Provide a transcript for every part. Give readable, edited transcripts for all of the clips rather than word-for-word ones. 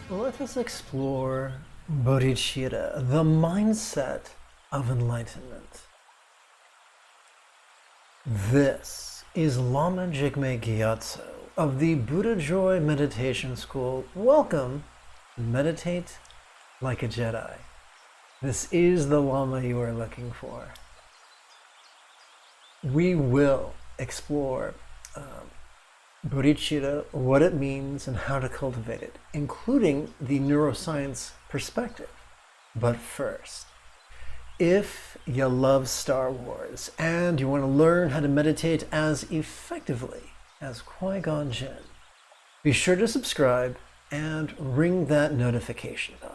Let us explore bodhicitta, the mindset of enlightenment. This is Lama Jigme Gyatso of the Buddha Joy Meditation School. Welcome, meditate like a Jedi. This is the Lama you are looking for. We will explore bodhicitta, what it means and how to cultivate it, including the neuroscience perspective. But first, if you love Star Wars and you want to learn how to meditate as effectively as Qui-Gon Jinn, be sure to subscribe and ring that notification bell.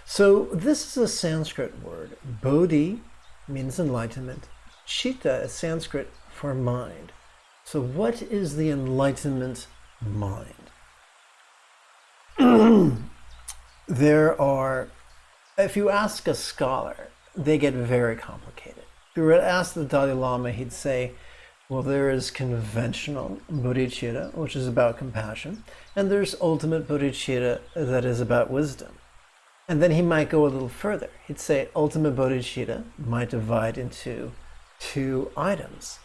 So this is a Sanskrit word. Bodhi means enlightenment. Chitta is Sanskrit for mind. So what is the enlightenment mind? If you ask a scholar, they get very complicated. If you were to ask the Dalai Lama, he'd say, well, there is conventional bodhicitta, which is about compassion, and there's ultimate bodhicitta that is about wisdom. And then he might go a little further. He'd say ultimate bodhicitta might divide into two items,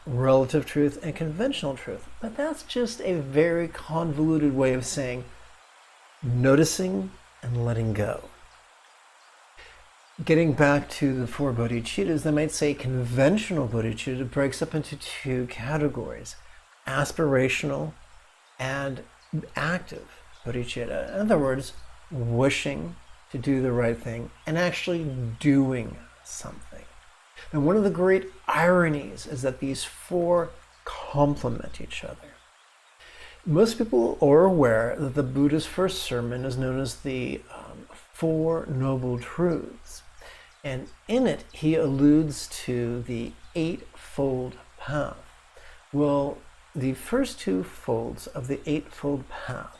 relative truth and conventional truth. But that's just a very convoluted way of saying noticing and letting go. Getting back to the four bodhicittas, they might say conventional bodhicitta breaks up into two categories, aspirational and active bodhicitta. In other words, wishing to do the right thing and actually doing something. And one of the great ironies is that these four complement each other. Most people are aware that the Buddha's first sermon is known as the Four Noble Truths. And in it, he alludes to the Eightfold Path. Well, the first two folds of the Eightfold Path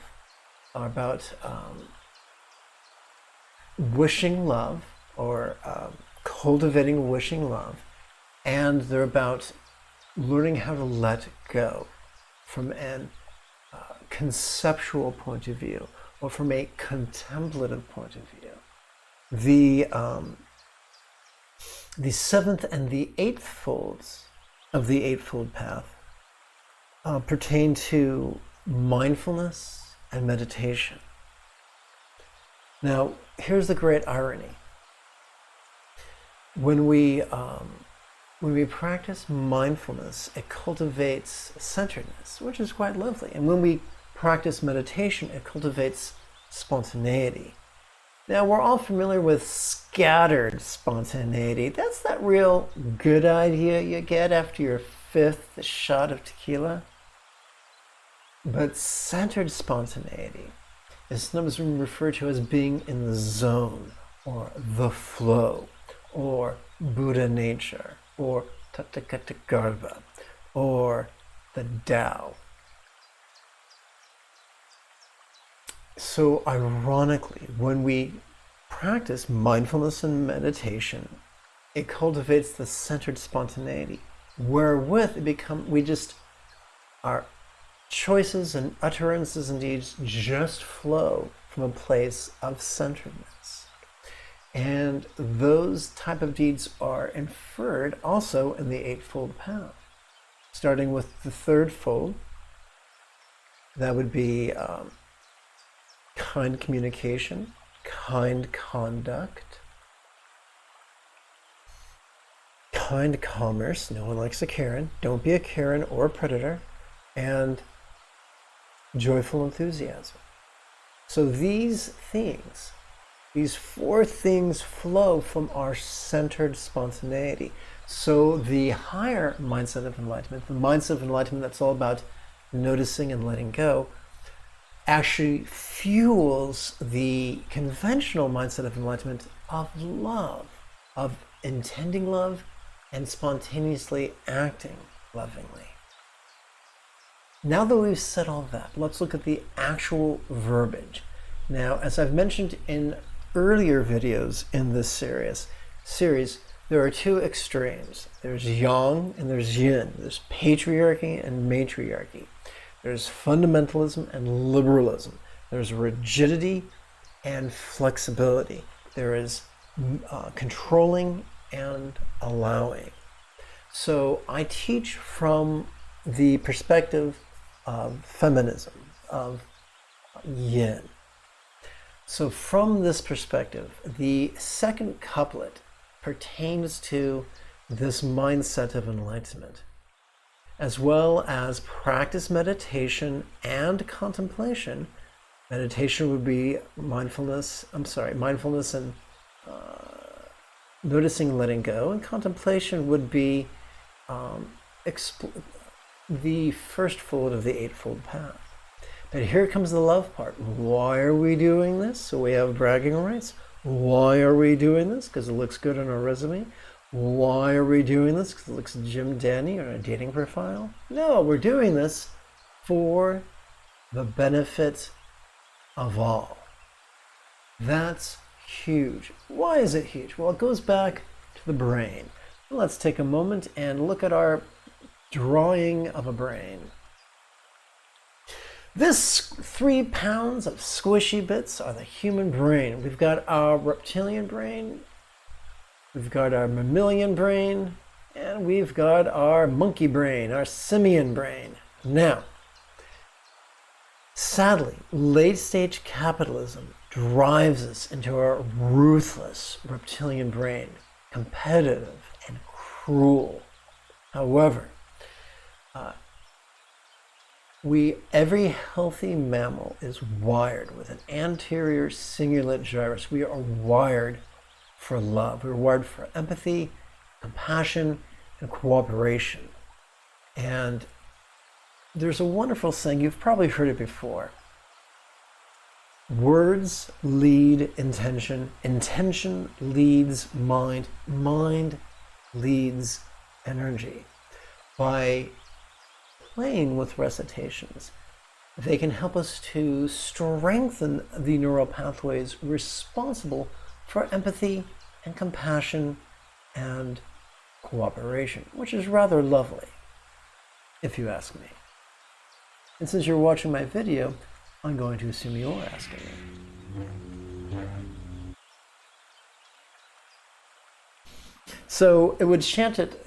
are about wishing love, or cultivating wishing love, and they're about learning how to let go from an conceptual point of view or from a contemplative point of view. The seventh and the eighth folds of the Eightfold Path pertain to mindfulness and meditation. Now, here's the great irony. When we practice mindfulness, it cultivates centeredness, which is quite lovely. And when we practice meditation, it cultivates spontaneity. Now, we're all familiar with scattered spontaneity. That's that real good idea you get after your fifth shot of tequila. But centered spontaneity is sometimes referred to as being in the zone, or the flow, or Buddha nature, or Tathagata, or the Tao. So ironically, when we practice mindfulness and meditation, it cultivates the centered spontaneity, wherewith our choices and utterances and deeds just flow from a place of centeredness. And those type of deeds are inferred also in the Eightfold Path. Starting with the third fold, that would be kind communication, kind conduct, kind commerce, no one likes a Karen, don't be a Karen or a predator, and joyful enthusiasm. So these four things flow from our centered spontaneity. So the higher mindset of enlightenment, the mindset of enlightenment that's all about noticing and letting go, actually fuels the conventional mindset of enlightenment of love, of intending love and spontaneously acting lovingly. Now that we've said all that, let's look at the actual verbiage. Now, as I've mentioned in earlier videos in this series, there are two extremes. There's yang and there's yin. There's patriarchy and matriarchy. There's fundamentalism and liberalism. There's rigidity and flexibility. There is controlling and allowing. So I teach from the perspective of feminism, of yin. So from this perspective, the second couplet pertains to this mindset of enlightenment, as well as practice meditation and contemplation. Meditation would be mindfulness and noticing and letting go, and contemplation would be the first fold of the Eightfold Path. But here comes the love part. Why are we doing this? So we have bragging rights. Why are we doing this? Because it looks good on our resume. Why are we doing this? Because it looks Jim Danny on a dating profile. No, we're doing this for the benefit of all. That's huge. Why is it huge? Well, it goes back to the brain. Let's take a moment and look at our drawing of a brain. This 3 pounds of squishy bits are the human brain. We've got our reptilian brain, we've got our mammalian brain, and we've got our monkey brain, our simian brain. Now, sadly, late-stage capitalism drives us into our ruthless reptilian brain, competitive and cruel. However, every healthy mammal is wired with an anterior cingulate gyrus. We are wired for love. We're wired for empathy, compassion, and cooperation. And there's a wonderful saying, you've probably heard it before. Words lead intention, intention leads mind, mind leads energy. By playing with recitations, they can help us to strengthen the neural pathways responsible for empathy and compassion and cooperation, which is rather lovely, if you ask me. And since you're watching my video, I'm going to assume you're asking me. So we would chant it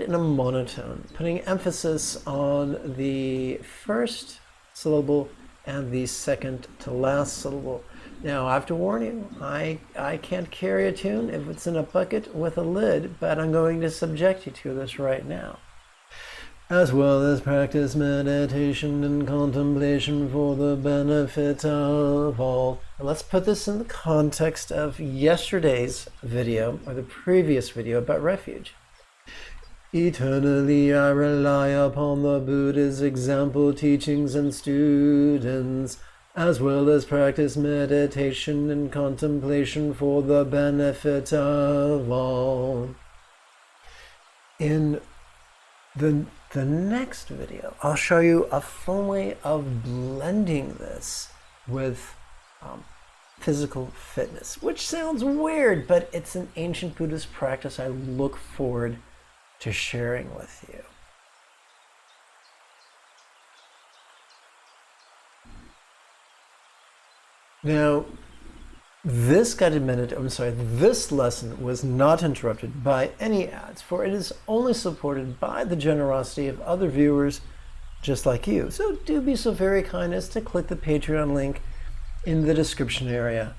in a monotone, putting emphasis on the first syllable and the second to last syllable. Now, I have to warn you, I can't carry a tune if it's in a bucket with a lid, but I'm going to subject you to this right now. As well as practice meditation and contemplation for the benefit of all. And let's put this in the context of yesterday's video, or the previous video about refuge. Eternally I rely upon the Buddha's example, teachings, and students, as well as practice meditation and contemplation for the benefit of all. In the next video, I'll show you a fun way of blending this with physical fitness, which sounds weird, but it's an ancient Buddhist practice I look forward to sharing with you. Now, this lesson was not interrupted by any ads, for it is only supported by the generosity of other viewers just like you. So do be so very kind as to click the Patreon link in the description area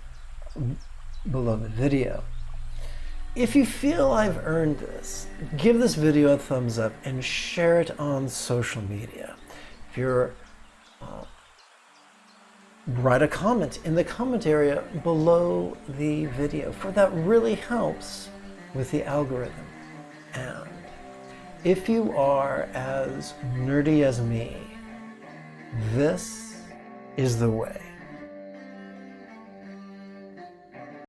below the video. If you feel I've earned this, give this video a thumbs up and share it on social media. If you're write a comment in the comment area below the video, for that really helps with the algorithm. And if you are as nerdy as me, this is the way.